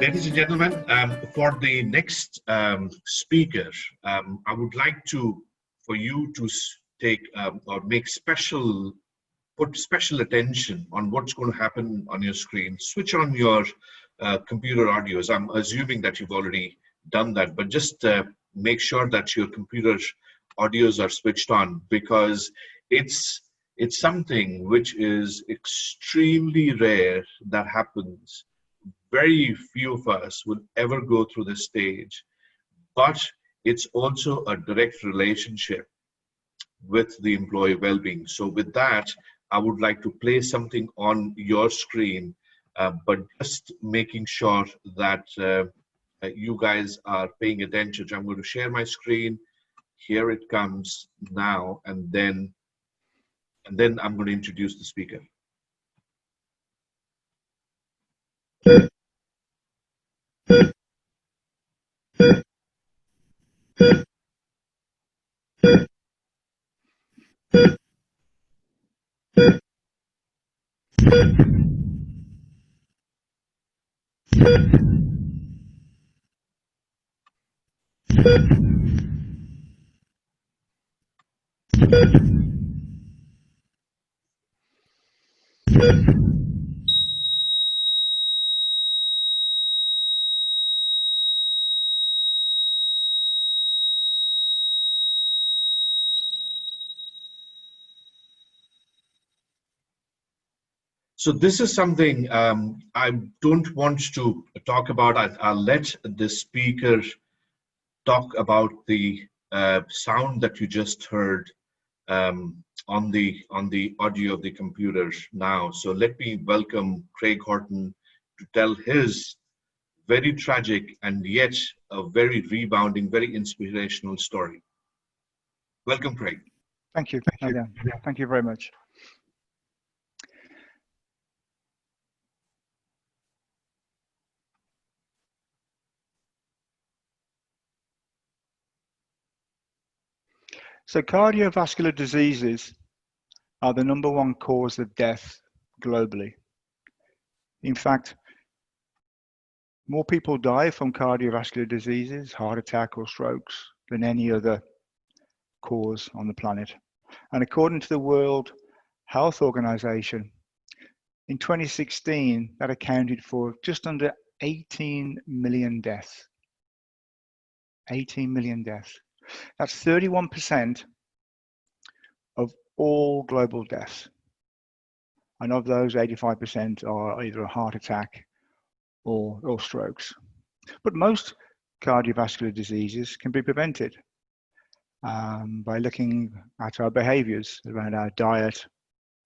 Ladies and gentlemen, for the next speaker, I would like for you to take or put special attention on what's going to happen on your screen. Switch on your computer audios. I'm assuming that you've already done that, but just make sure that your computer audios are switched on, because it's something which is extremely rare that happens. Very few of us will ever go through this stage, but it's also a direct relationship with the employee well-being. So with that, I would like to play something on your screen, but just making sure that you guys are paying attention. I'm going to share my screen. Here it comes now, and then I'm going to introduce the speaker. So this is something I don't want to talk about. I'll let the speaker talk about the sound that you just heard on the audio of the computer now. So let me welcome Craig Horton to tell his very tragic and yet a very rebounding, very inspirational story. Welcome, Craig. Thank you. Thank you very much. So cardiovascular diseases are the #1 cause of death globally. In fact, more people die from cardiovascular diseases, heart attack or strokes, than any other cause on the planet. And according to the World Health Organization, in 2016, that accounted for just under 18 million deaths. 18 million deaths. That's 31% of all global deaths. And of those, 85% are either a heart attack or strokes. But most cardiovascular diseases can be prevented by looking at our behaviors around our diet,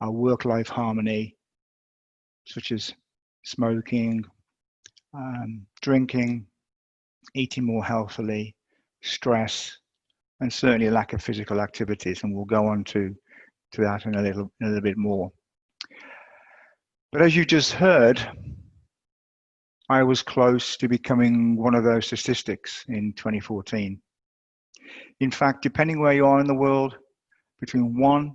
our work-life harmony, such as smoking, drinking, eating more healthily, stress, and certainly a lack of physical activities, and we'll go on to that in a little bit more. But as you just heard, I was close to becoming one of those statistics in 2014. In fact, depending where you are in the world, between 1%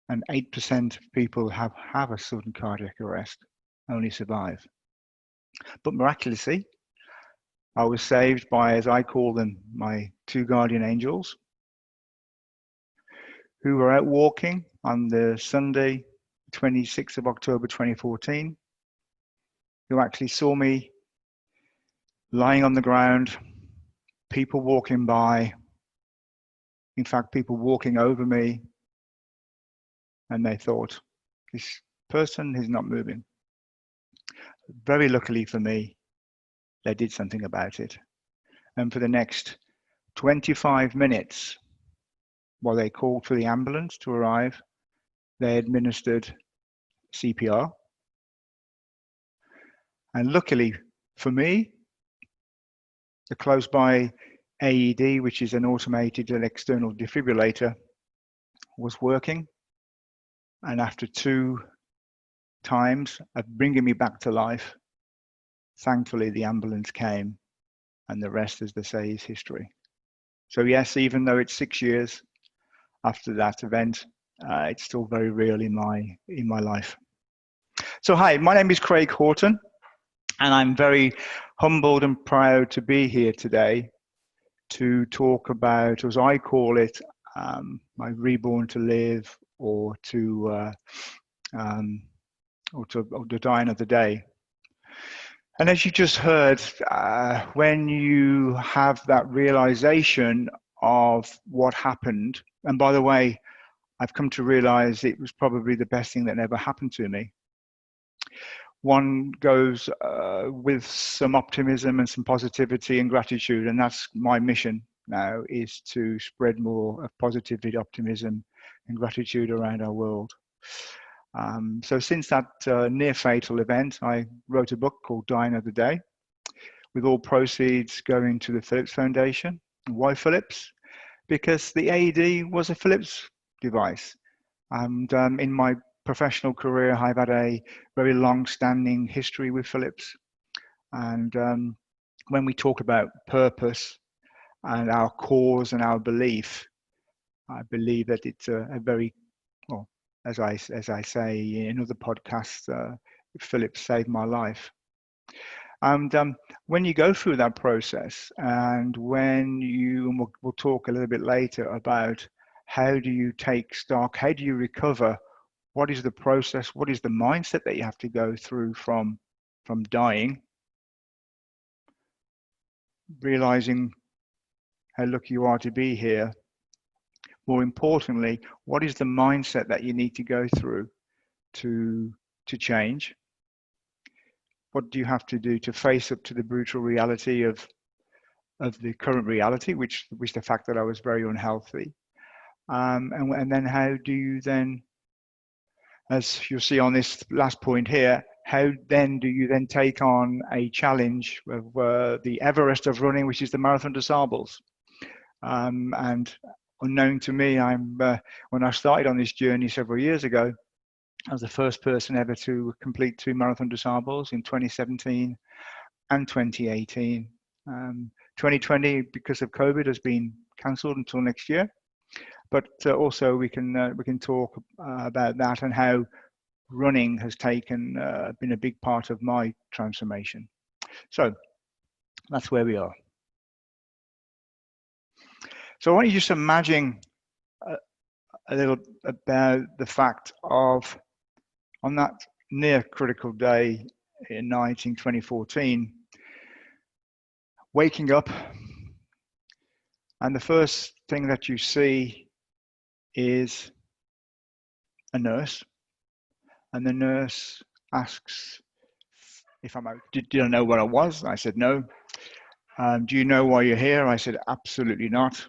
and 8% of people have a sudden cardiac arrest, only survive. But miraculously, I was saved by, as I call them, my 2 guardian angels, who were out walking on the Sunday, 26th of October 2014, who actually saw me lying on the ground, people walking by, in fact, people walking over me, and they thought, this person is not moving. Very luckily for me, they did something about it. And for the next 25 minutes, while they called for the ambulance to arrive, they administered CPR. And luckily for me, the close by AED, which is an automated and external defibrillator, was working. And after 2 times of bringing me back to life, thankfully the ambulance came, and the rest, as they say, is history. So yes, even though it's 6 years after that event, it's still very real in my life. So hi, my name is Craig Horton. And I'm very humbled and proud to be here today to talk about, as I call it, my reborn to live, or to die another day. And as you just heard, when you have that realization of what happened, and by the way, I've come to realize it was probably the best thing that ever happened to me. One goes with some optimism and some positivity and gratitude, and that's my mission now, is to spread more of positivity, optimism, and gratitude around our world. So since that near fatal event, I wrote a book called Die Another Day, with all proceeds going to the Philips Foundation. Why Philips? Because the AED was a Philips device. And in my professional career, I've had a very long-standing history with Philips. And when we talk about purpose and our cause and our belief, I believe that it's a very, well, as I say in other podcasts, Philips saved my life. And when you go through that process, and when you, and we'll talk a little bit later about how do you take stock, how do you recover, what is the process, what is the mindset that you have to go through from dying, realizing how lucky you are to be here. More importantly, what is the mindset that you need to go through to change? What do you have to do to face up to the brutal reality of the current reality, which the fact that I was very unhealthy? And then how do you then, as you'll see on this last point here, how then do you then take on a challenge of the Everest of running, which is the Marathon Des Sables? And unknown to me, when I started on this journey several years ago, I was the first person ever to complete 2 Marathon Des Sables in 2017 and 2018. 2020, because of COVID, has been cancelled until next year. But also we can talk about that and how running has been a big part of my transformation. So that's where we are. So I want you to just imagine a little about the fact of, on that near critical day in 2014, waking up, and the first thing that you see is a nurse, and the nurse asks if I'm okay. Did I know where I was? I said no. Do you know why you're here? I said absolutely not.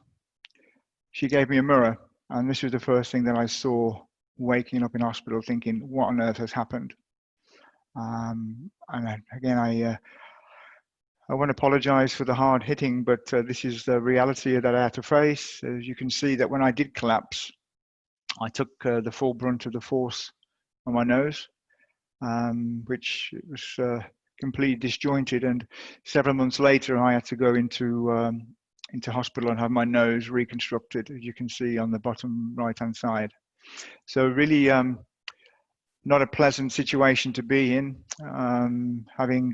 She gave me a mirror, and this was the first thing that I saw waking up in hospital, thinking, what on earth has happened? And again, I want to apologize for the hard hitting, but this is the reality that I had to face. As you can see, that when I did collapse, I took the full brunt of the force on my nose, which was completely disjointed. And several months later, I had to go into hospital and have my nose reconstructed, as you can see on the bottom right-hand side. So really not a pleasant situation to be in, having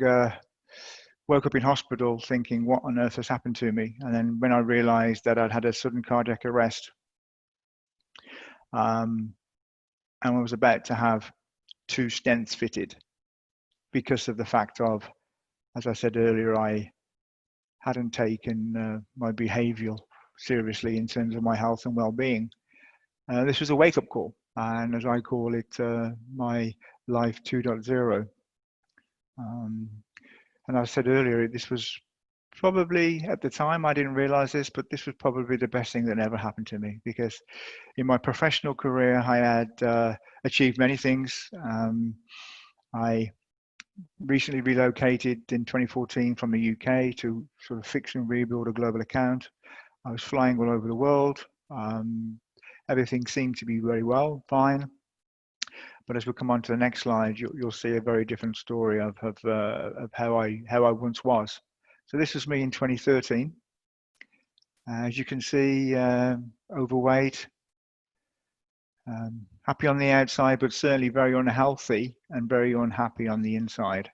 woke up in hospital thinking, what on earth has happened to me? And then when I realized that I'd had a sudden cardiac arrest, and I was about to have 2 stents fitted because of the fact of, as I said earlier, I hadn't taken my behavioral seriously in terms of my health and well-being. This was a wake-up call, and as I call it, my life 2.0. And I said earlier, this was probably, at the time, I didn't realize this, but this was probably the best thing that ever happened to me, because in my professional career, I had achieved many things. I recently relocated in 2014 from the UK to sort of fix and rebuild a global account. I was flying all over the world. Everything seemed to be very well, fine. But as we come on to the next slide, you'll see a very different story of how I once was. So this was me in 2013. As you can see, overweight, happy on the outside, but certainly very unhealthy and very unhappy on the inside.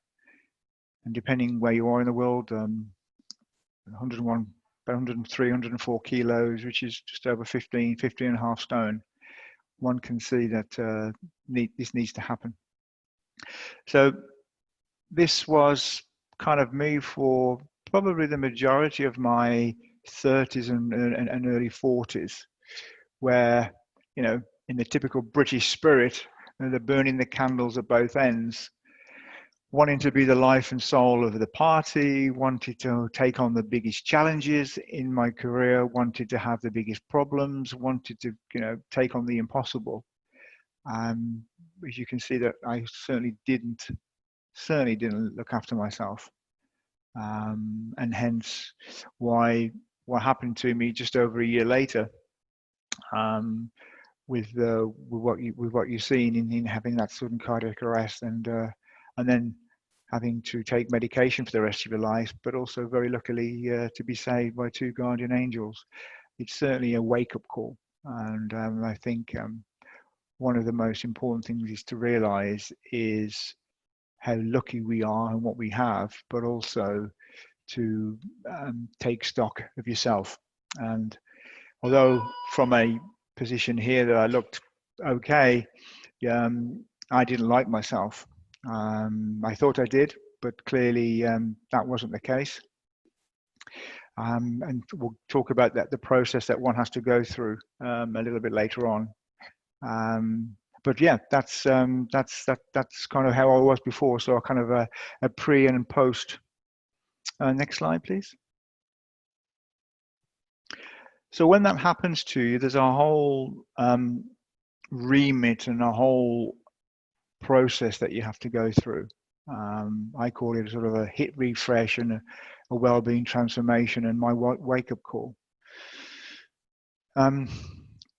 and depending where you are in the world, 101, about 103, 104 kilos, which is just over 15 and a half stone. One can see that this needs to happen. So this was kind of me for probably the majority of my 30s and early 40s, where, you know, in the typical British spirit, they're burning the candles at both ends, wanting to be the life and soul of the party, wanted to take on the biggest challenges in my career, wanted to have the biggest problems, wanted to, you know, take on the impossible. As you can see, that I certainly didn't look after myself, and hence why what happened to me just over a year later, with what you've seen in having that sudden cardiac arrest, and then having to take medication for the rest of your life, but also very luckily to be saved by two guardian angels. It's certainly a wake-up call, and I think one of the most important things is to realize is how lucky we are and what we have, but also to take stock of yourself. And although from a position here that I looked okay, I didn't like myself. I thought I did, but clearly that wasn't the case. And we'll talk about that, the process that one has to go through a little bit later on. But yeah, that's kind of how I was before. So kind of a pre and post. Next slide, please. So when that happens to you, there's a whole remit and a whole process that you have to go through. I call it sort of a hit refresh and a well-being transformation, and my wake-up call.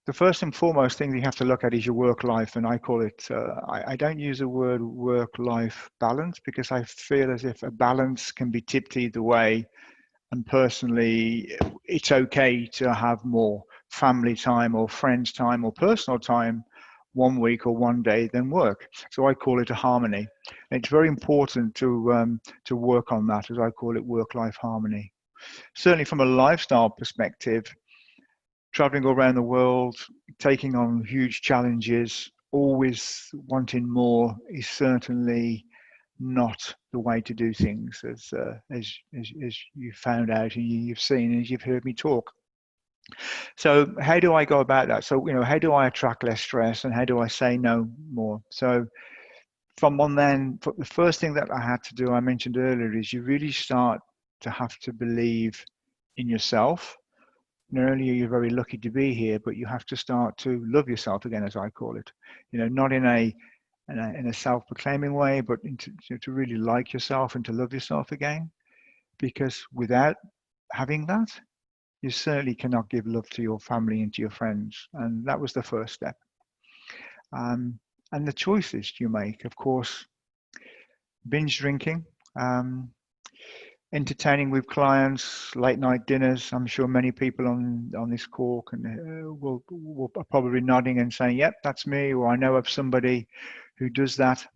The first and foremost thing you have to look at is your work life, and I call it, I don't use the word work-life balance, because I feel as if a balance can be tipped either way. And personally, it's okay to have more family time or friends time or personal time one week or one day than work. So I call it a harmony. And it's very important to work on that, as I call it, work-life harmony. Certainly from a lifestyle perspective, traveling all around the world, taking on huge challenges, always wanting more is certainly not the way to do things, as you found out and you've seen and as you've heard me talk. So how do I go about that? So, you know, how do I attract less stress and how do I say no more? So from on then, the first thing that I had to do, I mentioned earlier, is you really start to have to believe in yourself. Not only are you very lucky to be here, but you have to start to love yourself again, as I call it. You know, not in a self-proclaiming way, but to really like yourself and to love yourself again. Because without having that, you certainly cannot give love to your family and to your friends. And that was the first step. And the choices you make, of course, binge drinking, entertaining with clients, late night dinners. I'm sure many people on this call will probably nodding and saying, yep, that's me, or I know of somebody who does that.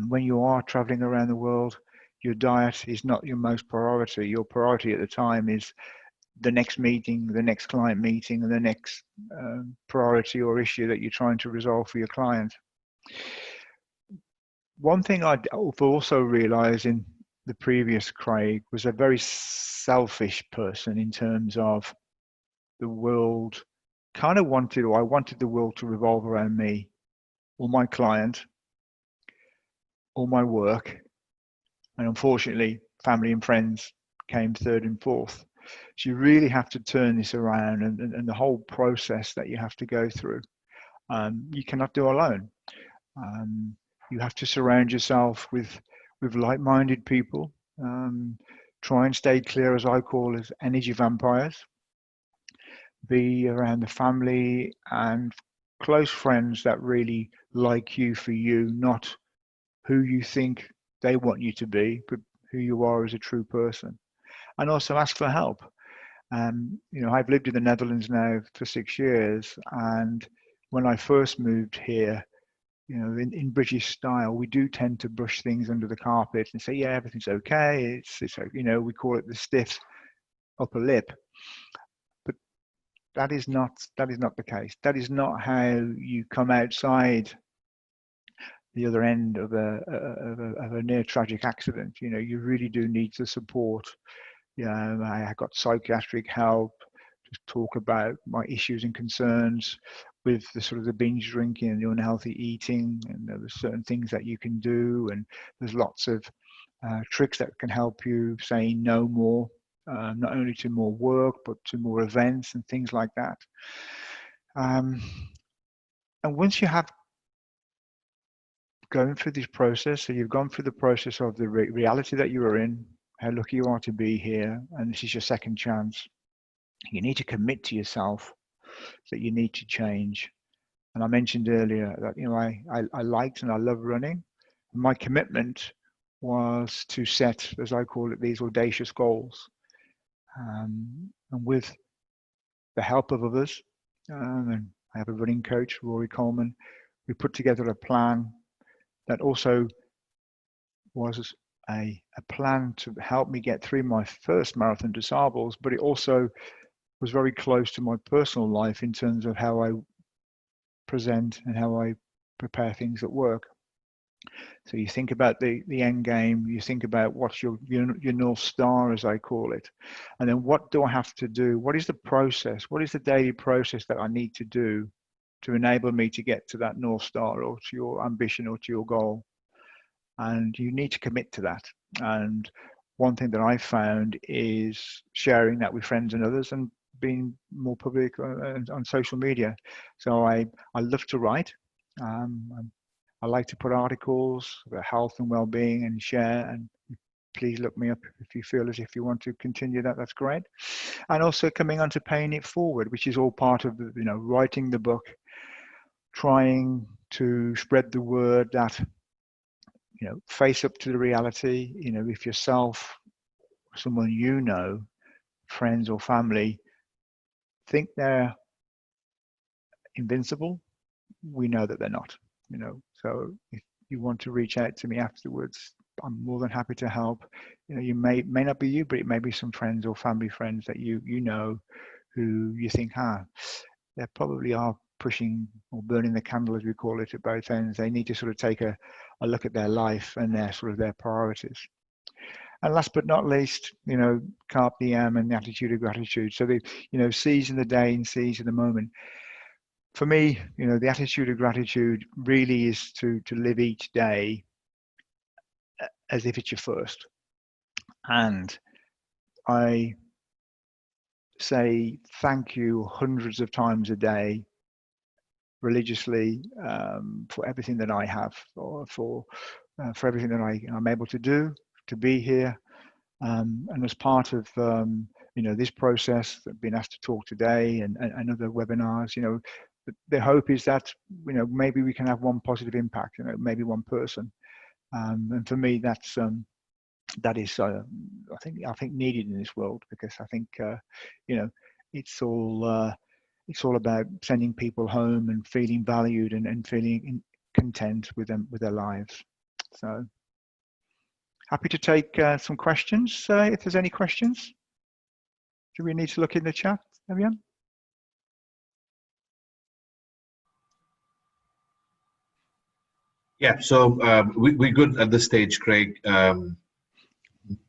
When you are traveling around the world, your diet is not your most priority. Your priority at the time is the next meeting, the next client meeting, and the next priority or issue that you're trying to resolve for your client. One thing I've also realized in the previous Craig was a very selfish person in terms of the world kind of wanted, or I wanted the world to revolve around me or my client or my work. And unfortunately, family and friends came third and fourth. So you really have to turn this around, and the whole process that you have to go through, you cannot do alone. You have to surround yourself with like-minded people. Try and stay clear, as I call it, energy vampires. Be around the family and close friends that really like you for you, not who you think they want you to be, but who you are as a true person. And also ask for help. You know, I've lived in the Netherlands now for 6 years, and when I first moved here, you know, in British style, we do tend to brush things under the carpet and say, yeah, everything's okay. It's you know, we call it the stiff upper lip, but that is not the case. That is not how you come outside the other end of a near tragic accident. You know, you really do need the support. You know, I got psychiatric help to talk about my issues and concerns with the sort of the binge drinking and the unhealthy eating, and there's certain things that you can do, and there's lots of tricks that can help you say no more, not only to more work but to more events and things like that. And once you have going through this process, so you've gone through the process of the reality that you are in, how lucky you are to be here, and this is your second chance. You need to commit to yourself that you need to change. And I mentioned earlier that, you know, I liked and I love running. My commitment was to set, as I call it, these audacious goals. And with the help of others, and I have a running coach, Rory Coleman, we put together a plan that also was a plan to help me get through my first Marathon Des Sables, but it also was very close to my personal life in terms of how I present and how I prepare things at work. So you think about the end game, you think about what's your North Star, as I call it, and then what do I have to do? What is the process? What is the daily process that I need to do to enable me to get to that North Star or to your ambition or to your goal? And you need to commit to that. And one thing that I found is sharing that with friends and others and being more public on social media. So I love to write. I like to put articles about health and well-being and share, and please look me up if you feel as if you want to continue that, that's great. And also coming on to paying it forward, which is all part of the, you know, writing the book, trying to spread the word that, you know, face up to the reality. You know, if yourself, someone you know, friends or family, think they're invincible, we know that they're not, you know. So if you want to reach out to me afterwards, I'm more than happy to help. You know, you may not be you, but it may be some friends or family friends that you know who you think, they probably are pushing or burning the candle, as we call it, at both ends. They need to sort of take a look at their life and their priorities. And last but not least, you know, carpe diem and the attitude of gratitude. So the, you know, seize in the day and seize in the moment. For me, you know, the attitude of gratitude really is to live each day as if it's your first. And I say thank you hundreds of times a day, religiously, for everything that I have, or for everything that I'm able to do, to be here. And as part of you know, this process, I've been asked to talk today and other webinars, you know, the hope is that, you know, maybe we can have one positive impact, you know, maybe one person. And for me, that's that is I think needed in this world, because I think you know, it's all about sending people home and feeling valued and feeling content with them, with their lives. So happy to take some questions if there's any questions. Do we need to look in the chat, everyone? Yeah, so we're good at this stage, Craig.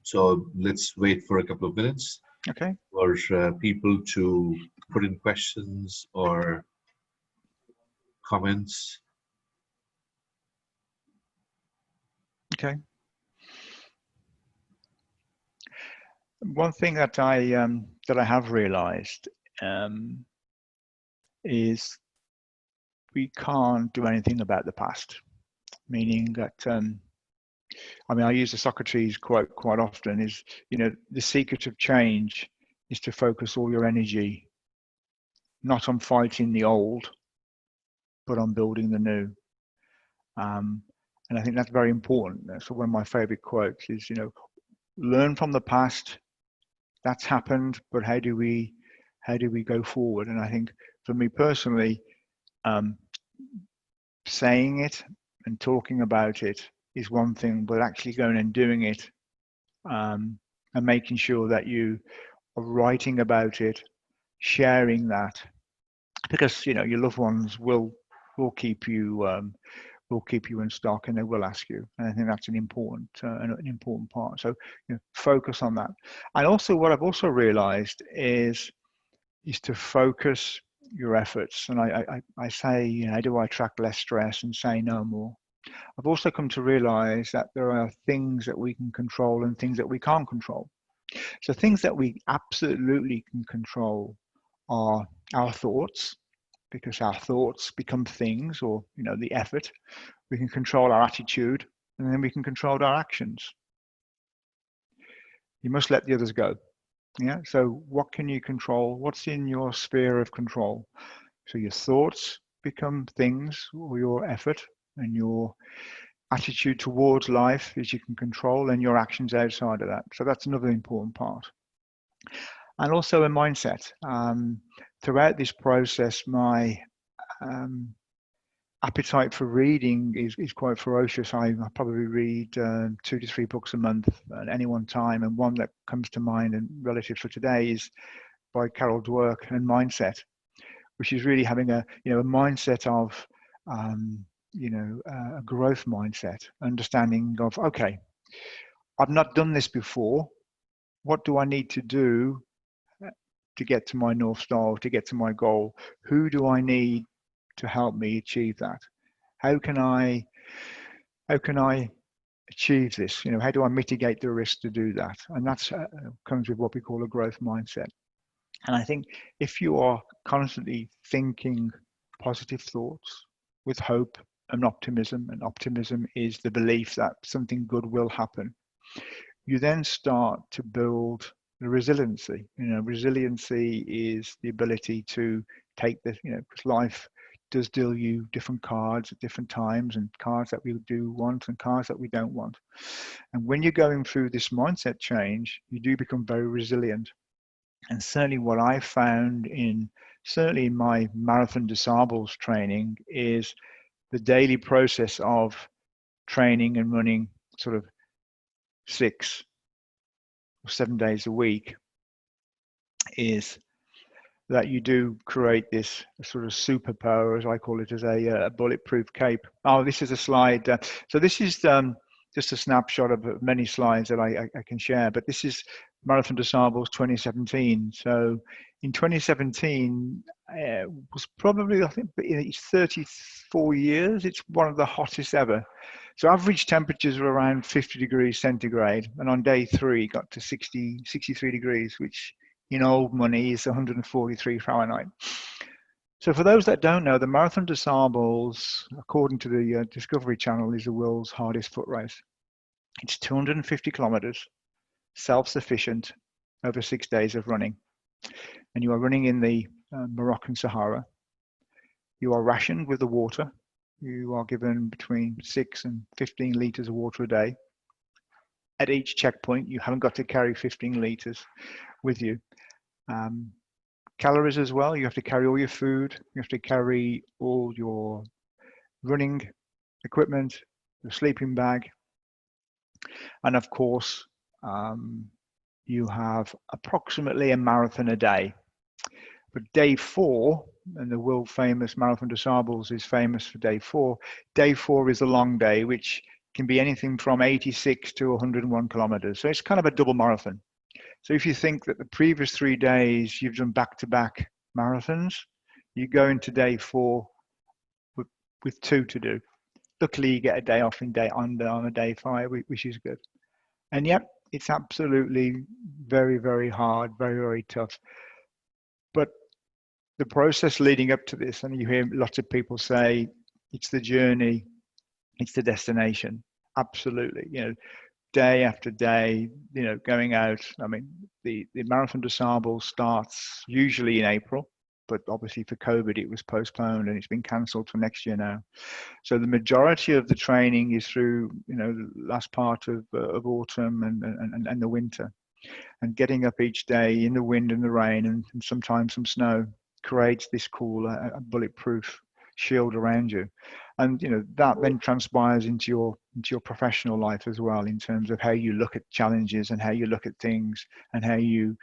So let's wait for a couple of minutes. Okay. For people to put in questions or comments. Okay. One thing that I have realized is we can't do anything about the past. Meaning that, I mean, I use the Socrates quote quite often, is, you know, the secret of change is to focus all your energy not on fighting the old, but on building the new. And I think that's very important. So one of my favorite quotes is, you know, learn from the past, that's happened, but how do we go forward? And I think for me personally, saying it and talking about it is one thing, but actually going and doing it, and making sure that you are writing about it, sharing that, because you know your loved ones will keep you in stock, and they will ask you. And I think that's an important part. So focus on that. And also, what I've also realised is to focus your efforts. And I say, how do I attract less stress and say no more? I've also come to realise that there are things that we can control and things that we can't control. So things that we absolutely can control are our thoughts, because our thoughts become things, or the effort. We can control our attitude, and then we can control our actions. You must let the others go. Yeah. So what can you control? What's in your sphere of control? So your thoughts become things, or your effort, and your attitude towards life is you can control, and your actions outside of that. So that's another important part. And also a mindset. Throughout this process, my appetite for reading is quite ferocious. I probably read 2 to 3 books a month at any one time, and one that comes to mind and relative for today is by Carol Dweck, and Mindset, which is really having a mindset of a growth mindset, understanding of, okay, I've not done this before. What do I need to do to get to my North Star, to get to my goal? Who do I need to help me achieve that? How can I achieve this? How do I mitigate the risk to do that? And that's comes with what we call a growth mindset. And I think if you are constantly thinking positive thoughts with hope and optimism is the belief that something good will happen, you then start to build the resiliency. Resiliency is the ability to take this, because life does deal you different cards at different times, and cards that we do want and cards that we don't want. And when you're going through this mindset change, you do become very resilient. And certainly what I found in my Marathon Des Sables training is the daily process of training and running sort of 6 or 7 days a week is that you do create this sort of superpower, as I call it, as a bulletproof cape. Oh, this is a slide. So this is just a snapshot of many slides that I can share, but this is Marathon Des Sables 2017. So in 2017, was probably, I think, it's 34 years, it's one of the hottest ever. So average temperatures were around 50 degrees centigrade, and on day 3 it got to 63 degrees, which in old money is 143 Fahrenheit. So for those that don't know, the Marathon Des Sables, according to the Discovery Channel, is the world's hardest foot race. It's 250 kilometers, self-sufficient, over 6 days of running. And you are running in the Moroccan Sahara. You are rationed with the water. You are given between 6 and 15 liters of water a day. At each checkpoint, you haven't got to carry 15 liters with you. Calories as well. You have to carry all your food. You have to carry all your running equipment, the sleeping bag. And of course, you have approximately a marathon a day. But day 4, and the world famous Marathon Des Sables is famous for day 4. Day 4 is a long day, which can be anything from 86 to 101 kilometers. So it's kind of a double marathon. So if you think that the previous 3 days you've done back-to-back marathons, you go into day 4 with 2 to do. Luckily, you get a day off on a day 5, which is good. And yet, it's absolutely very, very hard, very, very tough. But the process leading up to this, and you hear lots of people say, it's the journey, it's the destination. Absolutely. Day after day, going out. I mean, the Marathon Des Sables starts usually in April, but obviously for COVID, it was postponed and it's been cancelled for next year now. So the majority of the training is through, the last part of autumn and the winter, and getting up each day in the wind and the rain and sometimes some snow creates this cool bulletproof shield around you. And that then transpires into your professional life as well, in terms of how you look at challenges and how you look at things and how you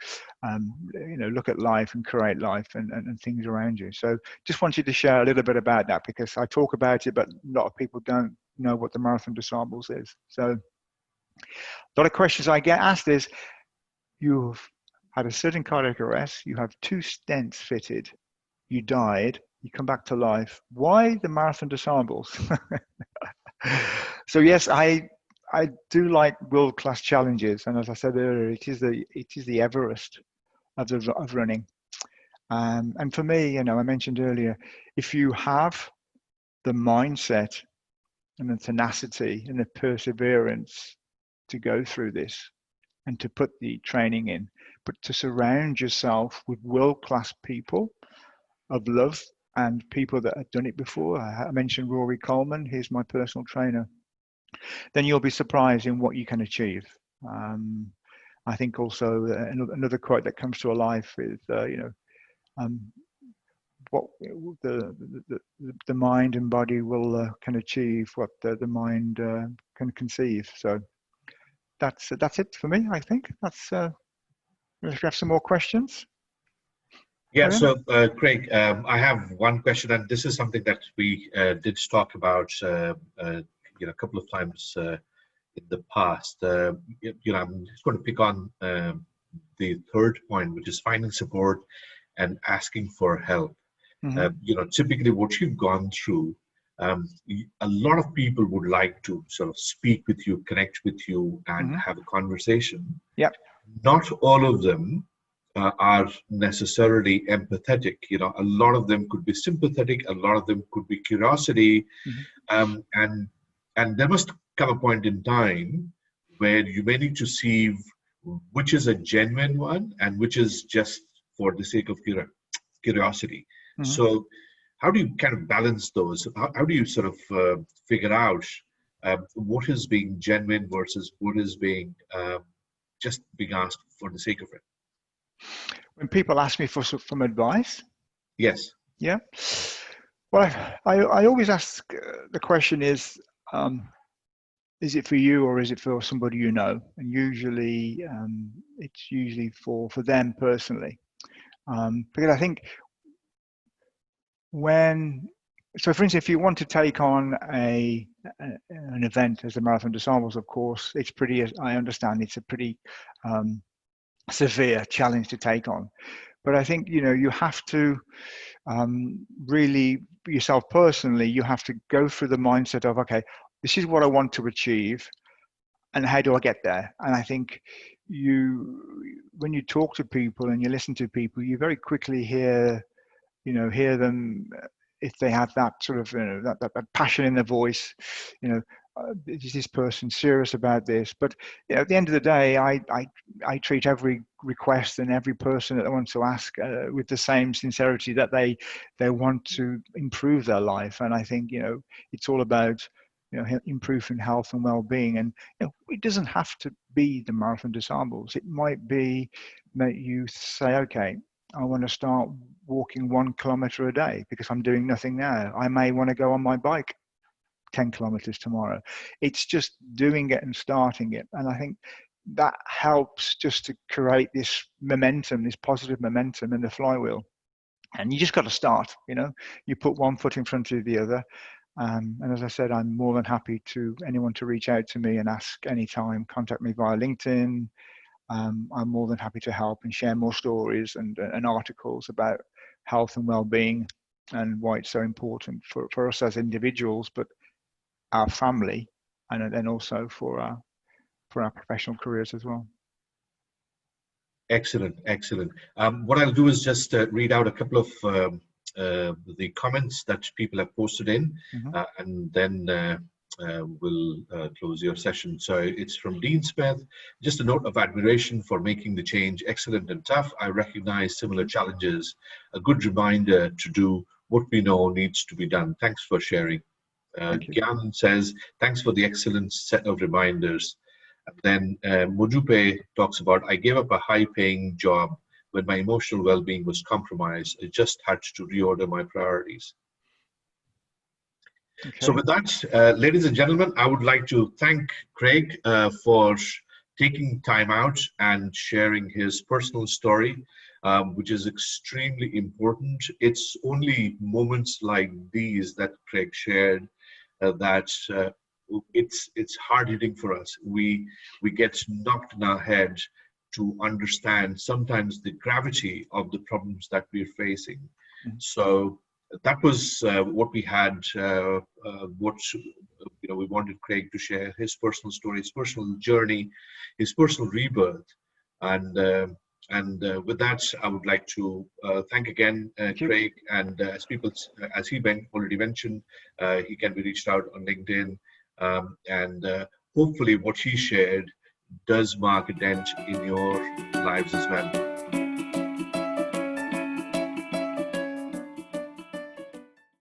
look at life and create life and things around you. So just wanted to share a little bit about that, because I talk about it, but a lot of people don't know what the Marathon Des Sables is. So a lot of questions I get asked is, you've had a sudden cardiac arrest, you have 2 stents fitted, you died, you come back to life. Why the Marathon Des Sables? So yes, I do like world-class challenges, and as I said earlier, it is the Everest of running. And for me, I mentioned earlier, if you have the mindset and the tenacity and the perseverance to go through this and to put the training in, but to surround yourself with world-class people of love and people that have done it before. I mentioned Rory Coleman, he's my personal trainer. Then you'll be surprised in what you can achieve. I think also another quote that comes to life is, what the mind and body will can achieve what the mind can conceive. So that's it for me. I think that's. If you have some more questions. Yeah, so Craig, I have one question, and this is something that we did talk about, a couple of times in the past. I'm just going to pick on the third point, which is finding support and asking for help. Mm-hmm. Typically what you've gone through, a lot of people would like to sort of speak with you, connect with you, and mm-hmm. have a conversation. Yeah. Not all of them are necessarily empathetic. A lot of them could be sympathetic. A lot of them could be curiosity. Mm-hmm. And there must come a point in time where you may need to see which is a genuine one and which is just for the sake of curiosity. Mm-hmm. So how do you kind of balance those? How do you sort of figure out what is being genuine versus what is being just being asked for the sake of it? When people ask me for some advice? Yes. Yeah. Well, I always ask the question is it for you or is it for somebody you know? And usually it's usually for them personally. Because I think so for instance, if you want to take on an event as the Marathon Des Sables, of course, it's pretty, I understand it's a pretty severe challenge to take on. But I think, you have to really, yourself personally, you have to go through the mindset of, okay, this is what I want to achieve and how do I get there? And I think when you talk to people and you listen to people, you very quickly hear them, if they have that sort of, that passion in their voice, is this person serious about this? But at the end of the day, I treat every request and every person that wants to ask with the same sincerity that they want to improve their life. And I think, it's all about, improving health and well-being. And it doesn't have to be the Marathon Des Sables. It might be that you say, okay, I want to start walking 1 kilometer a day because I'm doing nothing now. I may want to go on my bike 10 kilometers tomorrow. It's just doing it and starting it. And I think that helps just to create this momentum, this positive momentum in the flywheel. And you just got to start, you put one foot in front of the other. And as I said, I'm more than happy to anyone to reach out to me and ask anytime, contact me via LinkedIn. I'm more than happy to help and share more stories and articles about health and well-being and why it's so important for us as individuals, but our family, and then also for our professional careers as well. Excellent. What I'll do is just read out a couple of the comments that people have posted in, mm-hmm. And then we'll close your session. So it's from Dean Smith. Just a note of admiration for making the change excellent and tough. I recognize similar challenges. A good reminder to do what we know needs to be done. Thanks for sharing. Gyan says, thanks for the excellent set of reminders. And then Mojupe talks about, I gave up a high-paying job when my emotional well-being was compromised. I just had to reorder my priorities. So Okay. with that, ladies and gentlemen, I would like to thank Craig for taking time out and sharing his personal story, which is extremely important. It's only moments like these that Craig shared that it's hard hitting for us. We get knocked in our head to understand sometimes the gravity of the problems that we're facing. Mhm. So that was what we had. What we wanted Craig to share his personal story, his personal journey, his personal rebirth, and. With that, I would like to thank again Thank you. Craig. And as he already mentioned, he can be reached out on LinkedIn, and hopefully, what he shared does mark a dent in your lives as well.